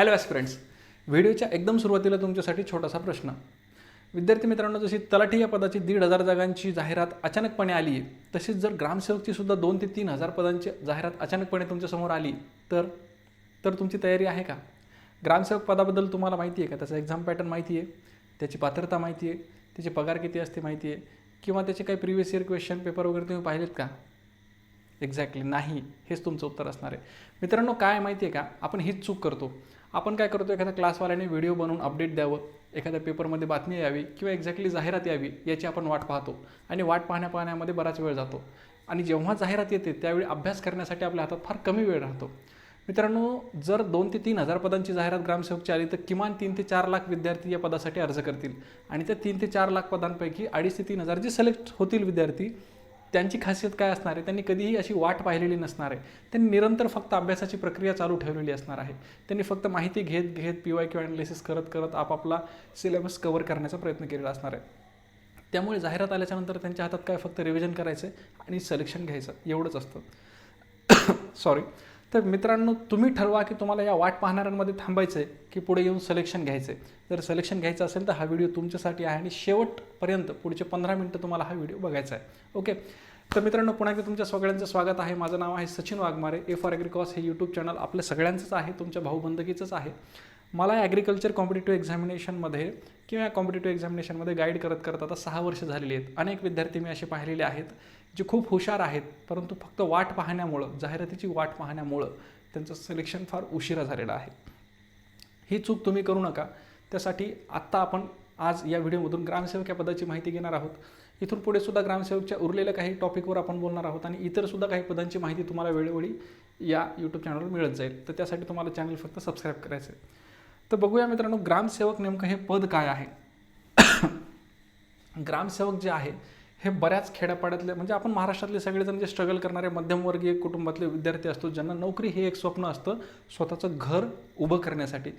Hello aspirants, व्हिडिओच्या एकदम सुरुवातीला तुमच्यासाठी छोटासा प्रश्न. विद्यार्थी मित्रांनो, जशी तलाठी या पदाची 1,500 जागांची जाहिरात अचानकपणे आली आहे, तशीच जर ग्रामसेवकची सुद्धा 2 ते 3,000 पदांची जाहिरात अचानकपणे तुमच्यासमोर आली तर तर तुमची तयारी आहे का? ग्रामसेवक पदाबद्दल तुम्हाला माहिती आहे का? त्याचा एक्झाम पॅटर्न माहिती आहे, त्याची पात्रता माहिती आहे, त्याची पगार किती असते माहिती आहे, किंवा त्याचे काही प्रिव्हियस इयर क्वेश्चन पेपर वगैरे तुम्ही पाहिलेत का? एक्झॅक्टली नाही, हेच तुमचं उत्तर असणार आहे. मित्रांनो, काय माहिती आहे का, आपण हीच चूक करतो. आपण काय करतो, एखाद्या क्लासवाल्याने व्हिडिओ बनवून अपडेट द्यावं, एखाद्या पेपरमध्ये बातमी यावी किंवा एक्झॅक्टली जाहिरात यावी याची आपण वाट पाहतो आणि वाट पाहण्यामध्ये बराच वेळ जातो. आणि जेव्हा जाहिरात येते त्यावेळी अभ्यास करण्यासाठी आपल्या हातात फार कमी वेळ राहतो. मित्रांनो, जर 2 ते 3,000 पदांची जाहिरात ग्रामसेवकची आली तर किमान 3 ते 4 लाख विद्यार्थी या पदासाठी अर्ज करतील. आणि त्या 3 ते 4 लाख पदांपैकी 2.5 ते 3,000 जे सिलेक्ट होतील विद्यार्थी, त्यांची खासियत काय असणार आहे? त्यांनी कधीही अशी वाट पाहिलेली नसणार आहे. त्यांनी निरंतर फक्त अभ्यासाची प्रक्रिया चालू ठेवलेली असणार आहे. त्यांनी फक्त माहिती घेत घेत PYQ ॲनालिसिस करत करत आपापला सिलेबस कव्हर करण्याचा प्रयत्न केलेला असणार आहे. त्यामुळे जाहिरात आल्याच्यानंतर त्यांच्या हातात काय, फक्त रिव्हिजन करायचं आणि सिलेक्शन घ्यायचं, एवढंच असतं. सॉरी. तर मित्रांनो, तुम्ही ठरवा की तुम्हाला या वाट पाहणाऱ्यांमध्ये थांबायचं आहे की पुढे येऊन सिलेक्शन घ्यायचं आहे. जर सिलेक्शन घ्यायचं असेल तर हा व्हिडिओ तुमच्यासाठी आहे आणि शेवटपर्यंत पुढचे 15 मिनिटं तुम्हाला हा व्हिडिओ बघायचा आहे. ओके. तर मित्रांनो, पुन्हा एकदा तुमच्या सगळ्यांचं स्वागत आहे. माझं नाव आहे सचिन वाघमारे. ए फॉर ॲग्रिकॉस हे यूट्यूब चॅनल आपल्या सगळ्यांचंच आहे, तुमच्या भाऊबंदकीचंच आहे. मला ॲग्रिकल्चर कॉम्पिटेटिव्ह एक्झामिनेशनमध्ये किंवा कॉम्पिटेटिव्ह एक्झामिनेशनमध्ये गाईड करत करत आता 6 वर्ष झालेली आहेत. अनेक विद्यार्थी मी असे पाहिलेले आहेत जे खूप हुशार आहेत, परंतु फक्त वाट पाहण्यामुळं, जाहिरातीची वाट पाहण्यामुळं त्यांचं सिलेक्शन फार उशिरा झालेलं आहे. ही चूक तुम्ही करू नका. त्यासाठी आत्ता आपण आज या व्हिडिओमधून ग्रामसेवक या पदाची माहिती घेणार आहोत. इथून पुढे सुद्धा ग्रामसेवकच्या उरलेल्या काही टॉपिकवर आपण बोलणार आहोत आणि इतरसुद्धा काही पदांची माहिती तुम्हाला वेळोवेळी या यूट्यूब चॅनलवर मिळत जाईल. तर त्यासाठी तुम्हाला चॅनल फक्त सबस्क्राईब करायचं आहे. तर बघूया मित्रांनो, ग्रामसेवक नेमकं हे पद काय आहे. ग्रामसेवक जे आहे हे बऱ्याच खेड्यापाड्यातले, म्हणजे आपण महाराष्ट्रातले सगळेजण जे स्ट्रगल करणारे मध्यमवर्गीय कुटुंबातले विद्यार्थी असतो, ज्यांना नोकरी हे एक स्वप्न असतं स्वतःचं घर उभं करण्यासाठी,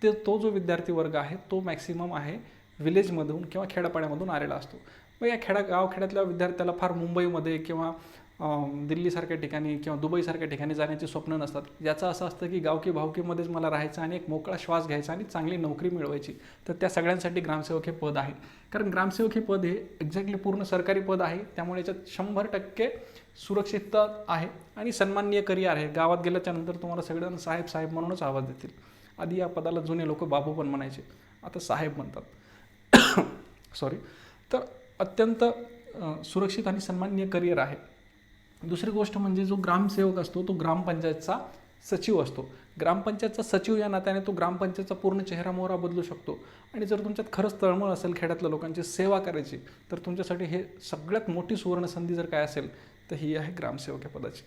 तो जो विद्यार्थी वर्ग आहे तो मॅक्सिमम आहे विलेजमधून किंवा खेड्यापाड्यामधून आलेला असतो. मग या गावखेड्यातल्या विद्यार्थ्याला फार मुंबईमध्ये किंवा दिल्लीसारख्या ठिकाणी किंवा दुबईसारख्या ठिकाणी जाण्याची स्वप्न नसतात. याचं असं असतं की गावकी भावकीमध्येच मला राहायचं आणि एक मोकळा श्वास घ्यायचा आणि चांगली नोकरी मिळवायची. तर त्या सगळ्यांसाठी ग्रामसेवक हे पद आहे. कारण ग्रामसेवक हे पद हे एक्झॅक्टली पूर्ण सरकारी पद आहे. त्यामुळे याच्यात 100% सुरक्षितता आहे आणि सन्माननीय करिअर आहे. गावात गेल्याच्यानंतर तुम्हाला सगळेजण साहेब साहेब म्हणूनच आवाज देतील. आधी या पदाला जुने लोक बाबू पण म्हणायचे, आता साहेब म्हणतात. सॉरी. तर अत्यंत सुरक्षित आणि सन्माननीय करिअर आहे. दुसरी गोष्ट म्हणजे जो ग्रामसेवक असतो तो ग्रामपंचायतचा सचिव असतो. ग्रामपंचायतचा सचिव या नात्याने तो ग्रामपंचायतचा पूर्ण चेहरा-मोहरा बदलू शकतो. आणि जर तुमच्यात खरंच तळमळ असेल खेड्यातल्या लोकांची सेवा करायची, तर तुमच्यासाठी हे सगळ्यात मोठी सुवर्णसंधी जर काय असेल तर ही आहे ग्रामसेवक या पदाची.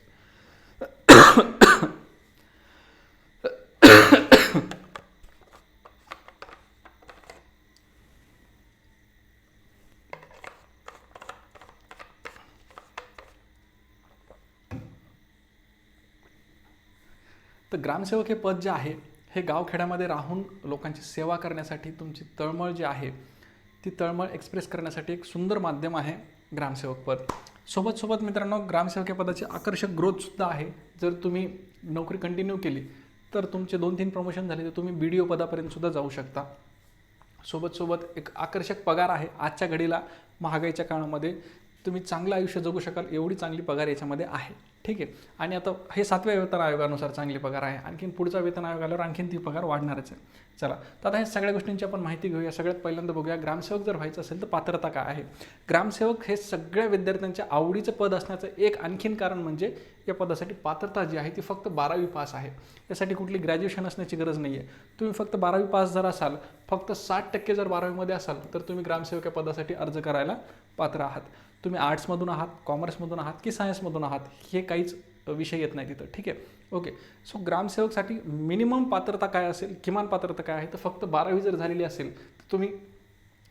तर ग्रामसेवक हे पद जे आहे हे गावखेड्यामध्ये राहून लोकांची सेवा करण्यासाठी, तुमची तळमळ जी आहे ती तळमळ एक्सप्रेस करण्यासाठी एक सुंदर माध्यम आहे ग्रामसेवक पद. सोबत मित्रांनो, ग्रामसेवक या पदाची आकर्षक ग्रोथसुद्धा आहे. जर तुम्ही नोकरी कंटिन्यू केली तर तुमचे 2-3 प्रमोशन झाले तर तुम्ही BDO पदापर्यंतसुद्धा जाऊ शकता. सोबत एक आकर्षक पगार आहे. आजच्या घडीला महागाईच्या काळामध्ये तुम्ही चांगलं आयुष्य जगू शकाल एवढी चांगली पगार याच्यामध्ये आहे. ठीक आहे. आणि आता हे 7व्या वेतन आयोगानुसार चांगली पगार आहे. आणखीन पुढचा वेतन आयोग आल्यावर आणखीन ती पगार वाढणारच आहे. चला, तर आता ह्या सगळ्या गोष्टींची आपण माहिती घेऊया. सगळ्यात पहिल्यांदा बघूया ग्रामसेवक जर व्हायचं असेल तर पात्रता काय आहे. ग्रामसेवक हे सगळ्या विद्यार्थ्यांच्या आवडीचं पद असण्याचं एक आणखीन कारण म्हणजे या पदासाठी पात्रता जी आहे ती फक्त 12वी पास आहे. यासाठी कुठली ग्रॅज्युएशन असण्याची गरज नाही आहे. तुम्ही फक्त 12वी पास जर असाल, फक्त 60% जर 12वीमध्ये असाल तर तुम्ही ग्रामसेवक या पदासाठी अर्ज करायला पात्र आहात. तुम्ही आर्ट्समधून आहात, कॉमर्समधून आहात की सायन्समधून आहात हे काहीच विषय येत नाही तिथं. ठीक आहे. ओके. सो ग्रामसेवकसाठी मिनिमम पात्रता काय असेल, किमान पात्रता काय आहे, तर फक्त 12वी जर झालेली असेल तर तुम्ही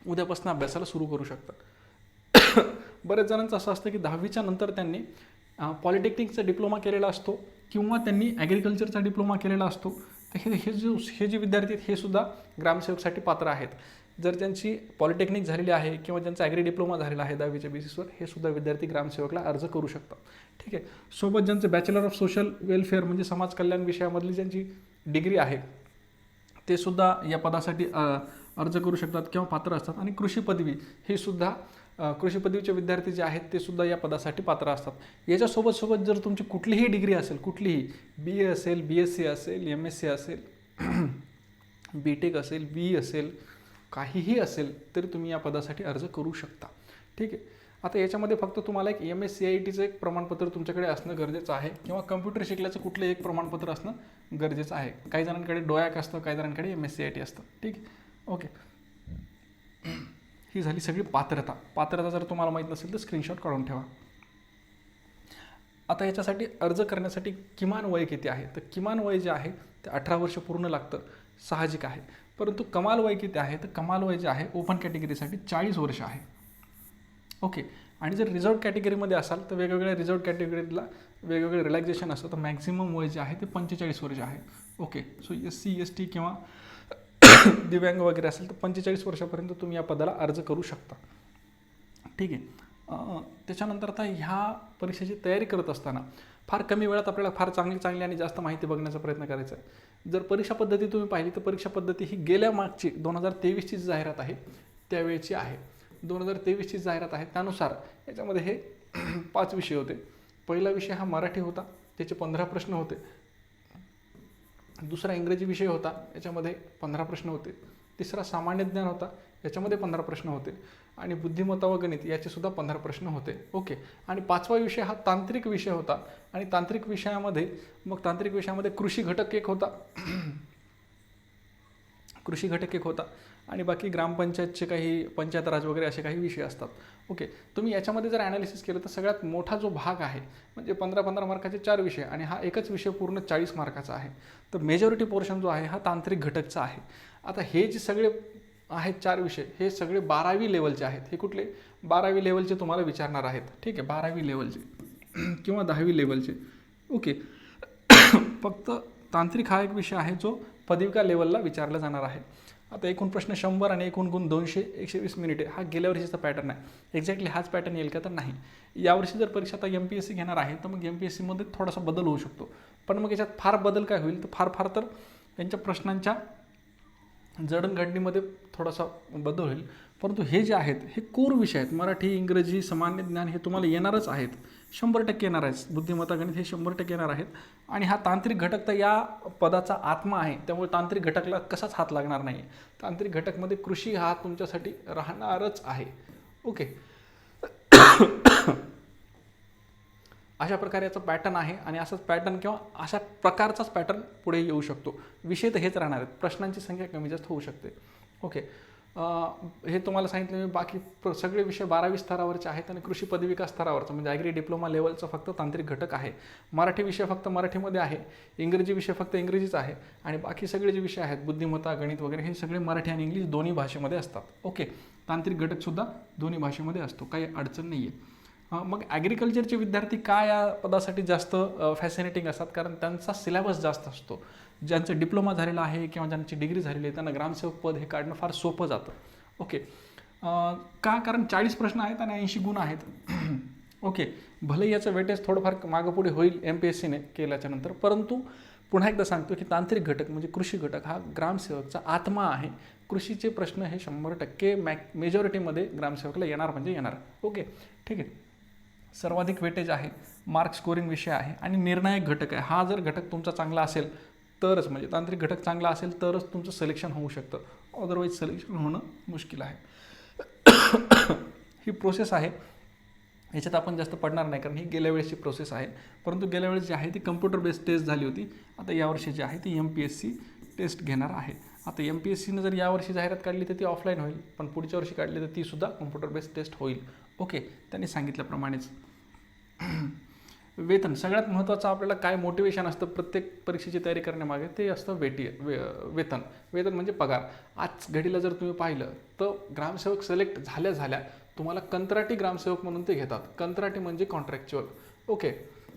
उद्यापासून अभ्यासाला सुरू करू शकता. बरेच जणांचं असं असतं की 10वीच्या नंतर त्यांनी पॉलिटेक्निकचा डिप्लोमा केलेला असतो किंवा त्यांनी ॲग्रिकल्चरचा डिप्लोमा केलेला असतो. तर हे जे विद्यार्थी आहेत हे सुद्धा ग्रामसेवकसाठी पात्र आहेत. जर त्यांची पॉलिटेक्निक झालेली आहे किंवा ज्यांचा ॲग्री डिप्लोमा झालेला आहे 10वीच्या बेसिसवर, हे सुद्धा विद्यार्थी ग्रामसेवकला अर्ज करू शकतात. ठीक आहे. सोबत ज्यांचं बॅचलर ऑफ सोशल वेलफेअर म्हणजे समाज कल्याण विषयामधली ज्यांची डिग्री आहे ते सुद्धा या पदासाठी अर्ज करू शकतात किंवा पात्र असतात. आणि कृषी पदवी हे सुद्धा कृषी पदवीचे विद्यार्थी जे आहेत ते सुद्धा या पदासाठी पात्र असतात. याच्यासोबत सोबत जर तुमची कुठलीही डिग्री असेल, कुठलीही BA असेल, BSc असेल, MSc असेल, BTech असेल, BE असेल, काहीही असेल तरी तुम्ही या पदासाठी अर्ज करू शकता. ठीक आहे. आता याच्यामध्ये फक्त तुम्हाला एक MSCITचं एक प्रमाणपत्र तुमच्याकडे असणं गरजेचं आहे किंवा कम्प्युटर शिकल्याचं कुठलं एक प्रमाणपत्र असणं गरजेचं आहे. काही जणांकडे डोयाक असतं, काही जणांकडे MSCIT असतं. ठीक आहे. ओके, ही झाली सगळी पात्रता जर तुम्हाला माहीत नसेल तर स्क्रीनशॉट काढून ठेवा. आता याच्यासाठी अर्ज करण्यासाठी किमान वय किती आहे, तर किमान वय जे आहे ते 18 वर्ष पूर्ण लागतं, साहजिक आहे. परंतु कमाल वय किती आहे, तर कमाल वय जे आहे ओपन कॅटेगरीसाठी 40 वर्ष आहे. ओके. आणि जर रिझर्व कॅटेगरीमध्ये असाल तर वेगवेगळ्या रिझर्व कॅटेगरीला वेगवेगळे रिलॅक्सेशन असतं, तर मॅक्झिमम वय जे आहे ते 45 वर्ष आहे. ओके. सो SC ST किंवा दिव्यांग वगैरे असेल तर 45 वर्षापर्यंत तुम्ही या पदाला अर्ज करू शकता. ठीक आहे. त्याच्यानंतर आता ह्या परीक्षेची तयारी करत असताना फार कमी वेळात आपल्याला फार चांगली आणि जास्त माहिती बघण्याचा प्रयत्न करायचा आहे. जर परीक्षा पद्धती तुम्ही पाहिली तर परीक्षा पद्धती ही गेल्या मागची 2023ची जाहिरात आहे त्यावेळेची आहे. 2023ची जाहिरात आहे त्यानुसार याच्यामध्ये हे 5 विषय होते. पहिला विषय हा मराठी होता, त्याचे 15 प्रश्न होते. दुसरा इंग्रजी विषय होता, याच्यामध्ये 15 प्रश्न होते. तिसरा सामान्य ज्ञान होता, याच्यामध्ये 15 प्रश्न होते. आणि बुद्धिमत्ता व गणित याचे सुद्धा 15 प्रश्न होते. ओके. आणि 5वा विषय हा तांत्रिक विषय होता. आणि तांत्रिक विषयामध्ये कृषी घटक एक होता आणि बाकी ग्रामपंचायतचे काही पंचायत राज वगैरे असे काही विषय असतात. ओके. तुम्ही याच्यामध्ये जर ॲनालिसिस केलं तर सगळ्यात मोठा जो भाग आहे म्हणजे 15 मार्काचे 4 विषय आणि हा एकच विषय पूर्ण 40 मार्काचा आहे. तर मेजॉरिटी पोर्शन जो आहे हा तांत्रिक घटकचा आहे. आता हे जे सगळे आहेत 4 विषय हे सगळे 12वी लेवलचे आहेत. हे कुठले 12वी लेवलचे तुम्हाला विचारणार आहेत. ठीक आहे. 12वी लेवलचे किंवा 10वी लेवलचे. ओके. फक्त तांत्रिक हा एक विषय आहे जो पदविका लेवलला विचारला जाणार आहे. आता एकूण प्रश्न 100 आणि एकूण गुण 200, 120 मिनिटे हा गेल्या वर्षीचा पॅटर्न आहे. एक्झॅक्टली हाच पॅटर्न येईल का तर नाही. यावर्षी जर परीक्षा आता MPSC घेणार आहे तर मग MPSCमध्ये थोडासा बदल होऊ शकतो. पण मग याच्यात फार बदल काय होईल तर फार तर त्यांच्या प्रश्नांच्या जडणघडणीमध्ये थोडासा बदल होईल. परंतु हे जे आहेत हे कोर विषय आहेत. मराठी, इंग्रजी, सामान्य ज्ञान हे तुम्हाला येणारच आहेत, 100% येणार आहेत. बुद्धिमत्ता गणित हे 100% येणार आहेत. आणि हा तांत्रिक घटक तर या पदाचा आत्मा आहे, त्यामुळे तांत्रिक घटकला कसाच हात लागणार नाही. तांत्रिक घटकमध्ये कृषी हा तुमच्यासाठी राहणारच आहे. ओके. अशा प्रकारे याचा पॅटर्न आहे आणि असाच पॅटर्न किंवा अशा प्रकारचाच पॅटर्न पुढे येऊ शकतो. विषय तर हेच राहणार आहेत, प्रश्नांची संख्या कमी जास्त होऊ शकते. ओके. हे तुम्हाला सांगितलं मी. बाकी सगळे विषय 12वी स्तरावरचे आहेत आणि कृषी पदविका स्तरावरचं म्हणजे ॲग्री डिप्लोमा लेवलचा फक्त तांत्रिक घटक आहे. मराठी विषय फक्त मराठीमध्ये आहे, इंग्रजी विषय फक्त इंग्रजीचा आहे आणि बाकी सगळे जे विषय आहेत बुद्धिमत्ता गणित वगैरे हे सगळे मराठी आणि इंग्लिश दोन्ही भाषेमध्ये असतात. ओके. तांत्रिक घटकसुद्धा दोन्ही भाषेमध्ये असतो, काही अडचण नाही आहे. मग ॲग्रिकल्चरचे विद्यार्थी का या पदासाठी जास्त फॅसिनेटिंग असतात, कारण त्यांचा सिलेबस जास्त असतो. ज्यांचं डिप्लोमा झालेला आहे किंवा ज्यांची डिग्री झालेली आहे त्यांना ग्रामसेवक पद हे काढणं फार सोपं जातं. ओके. का, कारण 40 प्रश्न आहेत आणि 80 गुण आहेत. ओके. भले याचं वेटेज थोडंफार मागं पुढे होईल MPSCने केल्याच्या नंतर, परंतु पुन्हा एकदा सांगतो की तांत्रिक घटक म्हणजे कृषी घटक हा ग्रामसेवकचा आत्मा आहे. कृषीचे प्रश्न हे 100% मेजॉरिटीमध्ये ग्रामसेवकला येणार म्हणजे येणार. ओके. ठीक आहे. सर्वाधिक वेटेज आहे, मार्क स्कोरिंग विषय आहे आणि निर्णायक घटक आहे. हा जर घटक तुमचा चांगला असेल तरच, म्हणजे तांत्रिक घटक चांगला असेल तरच तुमचं सिलेक्शन होऊ शकतं, अदरवाईज सिलेक्शन होणं मुश्किल आहे. ही प्रोसेस आहे, याच्यात आपण जास्त पडणार नाही कारण ही गेल्या वेळेसची प्रोसेस आहे. परंतु गेल्या वेळेस जी आहे ती कम्प्युटर बेस्ड टेस्ट झाली होती. आता यावर्षी जी आहे ती MPSC टेस्ट घेणार आहे. आता MPSCनं जर यावर्षी जाहिरात काढली तर ती ऑफलाईन होईल, पण पुढच्या वर्षी काढली तर ती सुद्धा कम्प्युटर बेस्ड टेस्ट होईल. ओके. त्यांनी सांगितल्याप्रमाणेच. वेतन सगळ्यात महत्त्वाचं आपल्याला काय मोटिवेशन असतं प्रत्येक परीक्षेची तयारी करण्यामागे, ते असतं वेतन. वेतन म्हणजे पगार. आज घडीला जर तुम्ही पाहिलं तर ग्रामसेवक सिलेक्ट झाल्या तुम्हाला कंत्राटी ग्रामसेवक म्हणून ते घेतात. कंत्राटी म्हणजे कॉन्ट्रॅक्च्युअल. ओके.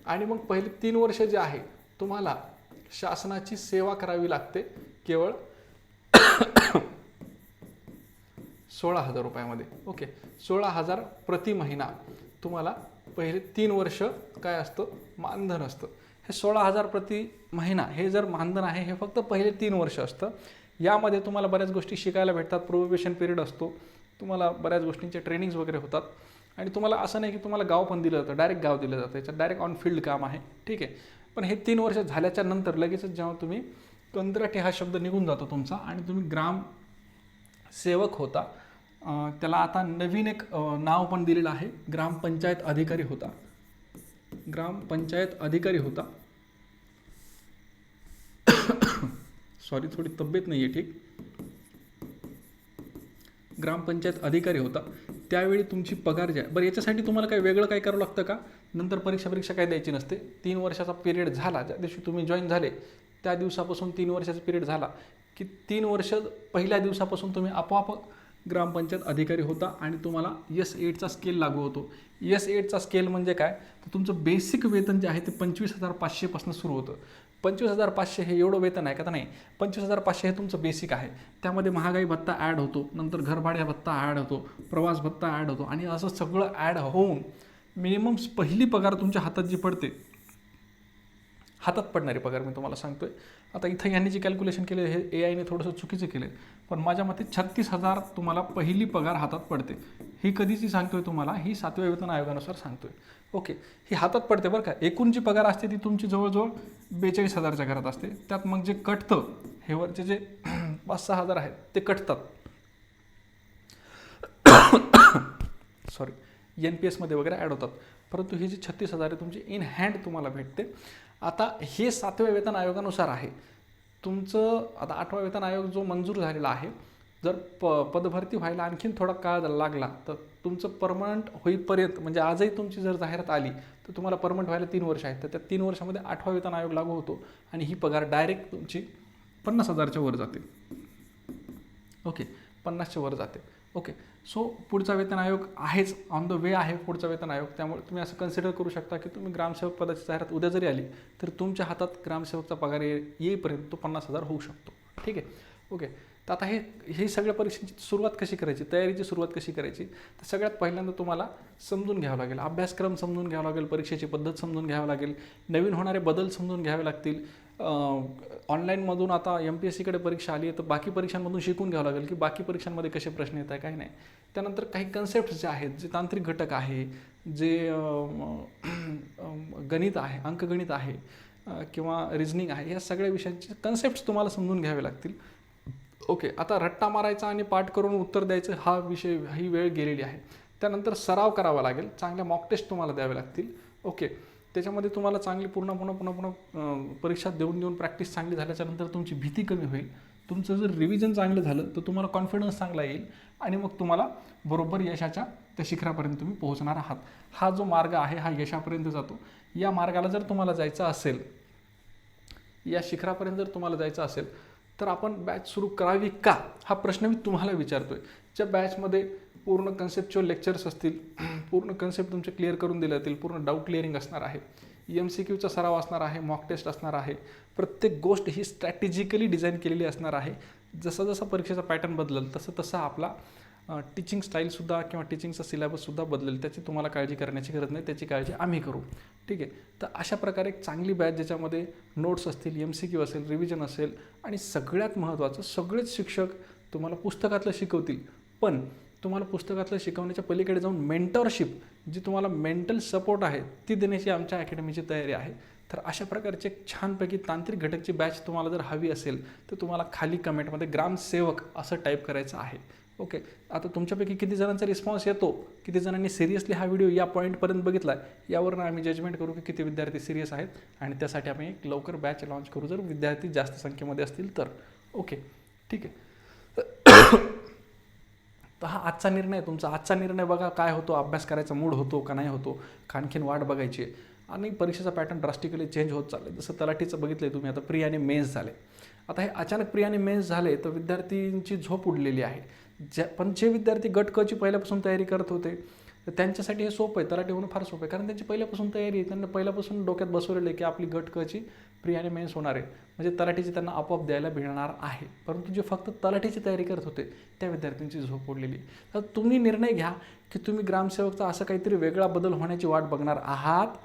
आणि मग पहिले 3 वर्ष जे आहे तुम्हाला शासनाची सेवा करावी लागते केवळ 16,000 रुपयामध्ये. ओके. 16,000 प्रति महिना तुम्हाला पहिले 3 वर्ष काय असतं, मानधन असतं. हे 16,000 प्रति महिना हे जर मानधन आहे हे फक्त पहिले 3 वर्ष असतं. यामध्ये तुम्हाला बऱ्याच गोष्टी शिकायला भेटतात. प्रोबेशन पिरियड असतो, तुम्हाला बऱ्याच गोष्टींचे ट्रेनिंग्स वगैरे होतात आणि तुम्हाला असं नाही की तुम्हाला गाव पण दिलं जातं, डायरेक्ट गाव दिलं जातं, याच्यात डायरेक्ट ऑन फील्ड काम आहे. ठीक आहे. पण हे 3 वर्ष झाल्याच्या नंतर लगेचच जेव्हा तुम्ही कंत्राटी हा शब्द निघून जातो तुमचा आणि तुम्ही ग्रामसेवक होता, त्याला आता नवीन एक नाव पण दिलेलं आहे, ग्रामपंचायत अधिकारी होता. ग्रामपंचायत अधिकारी होता. सॉरी, थोडी तब्येत नाही आहे ठीक. ग्रामपंचायत अधिकारी होता. त्यावेळी तुमची पगार जी आहे, बरं याच्यासाठी तुम्हाला काही वेगळं काय करावं लागतं का? नंतर परीक्षा काय द्यायची नसते. 3 वर्षाचा पिरियड झाला, ज्या दिवशी तुम्ही जॉईन झाले त्या दिवसापासून 3 वर्षाचा पिरियड झाला की 3 वर्ष पहिल्या दिवसापासून तुम्ही आपोआप ग्रामपंचायत अधिकारी होता आणि तुम्हाला S8चा स्केल लागू होतो. S8चा स्केल म्हणजे काय, तर तुमचं बेसिक वेतन जे आहे ते 25,500 पासून सुरू होतं. 25,500 हे एवढं वेतन आहे का? तर नाही, 25,500 हे तुमचं बेसिक आहे. त्यामध्ये महागाई भत्ता ॲड होतो, नंतर घरभाड्या भत्ता ॲड होतो, प्रवास भत्ता ॲड होतो आणि असं सगळं ॲड होऊन मिनिमम पहिली पगार तुमच्या हातात जी पडते, हातात पडणारी पगार मी तुम्हाला सांगतोय. आता इथं यांनी जे कॅल्क्युलेशन केले हे AI ने थोडंसं चुकीचं केलं, पण माझ्या मते 36,000 तुम्हाला पहिली पगार हातात पडते. ही कधीची सांगतोय तुम्हाला, ही 7व्या वेतन आयोगानुसार सांगतोय. ओके, ही हातात पडते बरं का. एकूण जी पगार असते ती तुमची जवळजवळ 42,000च्या घरात असते. त्यात मग जे कटतं, हे वरचे जे 5-6 हजार आहेत ते कटतात. सॉरी, NPS मध्ये वगैरे ॲड होतात. परंतु ही जी 36,000 आहे तुमची इन हँड तुम्हाला भेटते. आता हे 7व्या वेतन आयोगानुसार आहे तुमचं. आता 8वा वेतन आयोग जो मंजूर झालेला आहे, जर पदभरती व्हायला आणखीन थोडा काळ लागला तर तुमचं परमनंट होईपर्यंत, म्हणजे आजही तुमची जर जाहिरात आली तर तुम्हाला परमनंट व्हायला 3 वर्ष आहेत, तर त्या 3 वर्षामध्ये 8वा वेतन आयोग लागू होतो आणि ही पगार डायरेक्ट तुमची 50,000च्या वर जाते. ओके, 50च्या वर जाते. ओके, सो पुढचा वेतन आयोग आहेच, ऑन द वे आहे पुढचा वेतन आयोग. त्यामुळे तुम्ही असं कन्सिडर करू शकता की तुम्ही ग्रामसेवक पदाची जाहिरात उद्या जरी आली तर तुमच्या हातात ग्रामसेवकचा पगार येईपर्यंत तो 50,000 होऊ शकतो. ठीक आहे. ओके, तर आता हे सगळ्या परीक्षेची सुरुवात कशी करायची, तयारीची सुरुवात कशी करायची, तर सगळ्यात पहिल्यांदा तुम्हाला समजून घ्यावं लागेल, अभ्यासक्रम समजून घ्यावा लागेल, परीक्षेची पद्धत समजून घ्यावं लागेल, नवीन होणारे बदल समजून घ्यावे लागतील. ऑनलाईनमधून आता MPSCकडे परीक्षा आली आहे तर बाकी परीक्षांमधून शिकून घ्यावं लागेल की बाकी परीक्षांमध्ये कसे प्रश्न येत आहे काय नाही. त्यानंतर काही कन्सेप्ट्स जे आहेत, जे तांत्रिक घटक आहे, जे गणित आहे, अंकगणित आहे किंवा रिझनिंग आहे, या सगळ्या विषयांचे कन्सेप्ट्स तुम्हाला समजून घ्यावे लागतील. ओके, आता रट्टा मारायचा आणि पाठ करून उत्तर द्यायचं हा विषय, ही वेळ गेलेली आहे. त्यानंतर सराव करावा लागेल, चांगल्या मॉक टेस्ट तुम्हाला द्यावे लागतील. ओके, त्याच्यामध्ये तुम्हाला चांगली पुन्हा परीक्षा देऊन प्रॅक्टिस चांगली झाल्याच्यानंतर तुमची भीती कमी होईल. तुमचं जर रिव्हिजन चांगलं झालं तर तुम्हाला कॉन्फिडन्स चांगला येईल आणि मग तुम्हाला बरोबर यशाच्या त्या शिखरापर्यंत तुम्ही पोहोचणार आहात. हा जो मार्ग आहे हा यशापर्यंत जातो. या मार्गाला जर तुम्हाला जायचं असेल, या शिखरापर्यंत जर तुम्हाला जायचं असेल तर आपण बॅच सुरू करावी का, हा प्रश्न मी तुम्हाला विचारतोय. ज्या बॅचमध्ये पूर्ण कन्सेप्च्युअल लेक्चर्स असतील, पूर्ण कन्सेप्ट तुमचे क्लिअर करून दिले जातील, पूर्ण डाऊट क्लिअरिंग असणार आहे, MCQचा सराव असणार आहे, मॉक टेस्ट असणार आहे, प्रत्येक गोष्ट ही स्ट्रॅटेजिकली डिझाईन केलेली असणार आहे. जसं जसं परीक्षेचा पॅटर्न बदलेल तसं आपला टीचिंग स्टाईलसुद्धा किंवा टीचिंगचा सिलेबससुद्धा बदलेल. त्याची तुम्हाला काळजी करण्याची गरज नाही, त्याची काळजी आम्ही करू. ठीक आहे. तर अशा प्रकारे एक चांगली बॅच ज्याच्यामध्ये नोट्स असतील, MCQ असेल, रिव्हिजन असेल आणि सगळ्यात महत्त्वाचं, सगळेच शिक्षक तुम्हाला पुस्तकातलं शिकवतील, पण तुम्हाला पुस्तकातलं शिकवण्याच्या पलीकडे जाऊन मेंटरशिप, जी तुम्हाला मेंटल सपोर्ट आहे, ती देण्याची आमच्या अकॅडमीची तयारी आहे. तर अशा प्रकारचे एक छानपैकी तांत्रिक घटकची बॅच तुम्हाला जर हवी असेल तर तुम्हाला खाली कमेंटमध्ये ग्रामसेवक असं टाईप करायचं आहे. ओके, आता तुमच्यापैकी किती जणांचा रिस्पॉन्स येतो, किती जणांनी सिरियसली हा व्हिडिओ या पॉईंटपर्यंत बघितला आहे, यावरून आम्ही जजमेंट करू की किती विद्यार्थी सिरियस आहेत आणि त्यासाठी आम्ही एक लवकर बॅच लॉन्च करू, जर विद्यार्थी जास्त संख्येमध्ये असतील तर. ओके, ठीक आहे. तर हा आजचा निर्णय तुमचा. आजचा निर्णय बघा काय होतो, अभ्यास करायचा मूड होतो का नाही होतो, का आणखीन वाट बघायची आहे. आणि परीक्षेचा पॅटर्न ड्रास्टिकली चेंज होत चालले. जसं तलाठीचं बघितलं आहे तुम्ही, आता प्री आणि मेन्स झाले. आता हे अचानक प्री आणि मेन्स झाले तर विद्यार्थ्यांची झोप उडलेली आहे. पण जे विद्यार्थी गट क ची पहिल्यापासून तयारी करत होते तर त्यांच्यासाठी हे सोपं आहे, तलाठी होणं फार सोपं आहे, कारण त्यांची पहिल्यापासून तयारी आहे. त्यांना पहिल्यापासून डोक्यात बसवलेलं आहे की आपली गट क ची प्री आणि मेन्स होणार आहे, म्हणजे तलाठीची त्यांना आपोआप द्यायला मिळणार आहे. परंतु जे फक्त तलाठीची तयारी करत होते त्या विद्यार्थ्यांची झोप उडलेली. तर तुम्ही निर्णय घ्या की तुम्ही ग्रामसेवकचा असं काहीतरी वेगळा बदल होण्याची वाट बघणार आहात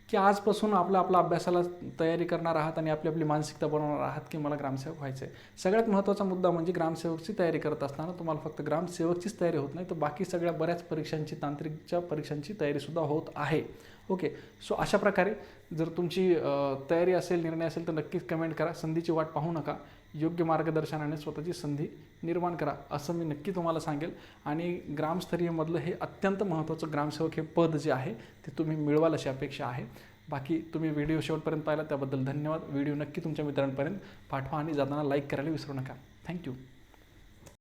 की आजपासून आपल्या अभ्यासाला तयारी करणार आहात आणि आपली मानसिकता बनवणार आहात की मला ग्रामसेवक व्हायचं आहे. सगळ्यात महत्त्वाचा मुद्दा म्हणजे ग्रामसेवकची तयारी करत असताना तुम्हाला फक्त ग्रामसेवकचीच तयारी होत नाही, तर बाकी सगळ्या बऱ्याच परीक्षांची, तांत्रिकच्या परीक्षांची तयारीसुद्धा होत आहे. ओके, सो अशा प्रकारे जर तुमची तयारी असेल, निर्णय असेल तर नक्कीच कमेंट करा. संधीची वाट पाहू नका. योग्य मार्गदर्शनाने स्वतःची संधी निर्माण करा असं मी नक्की तुम्हाला सांगेल. आणि ग्रामस्तरीयमधलं हे अत्यंत महत्त्वाचं ग्रामसेवक हे पद जे आहे ते तुम्ही मिळवाल अशी अपेक्षा आहे. बाकी तुम्ही व्हिडिओ शेवटपर्यंत पाहिला त्याबद्दल धन्यवाद. व्हिडिओ नक्की तुमच्या मित्रांपर्यंत पाठवा आणि जाताना लाईक करायला विसरू नका. थँक्यू.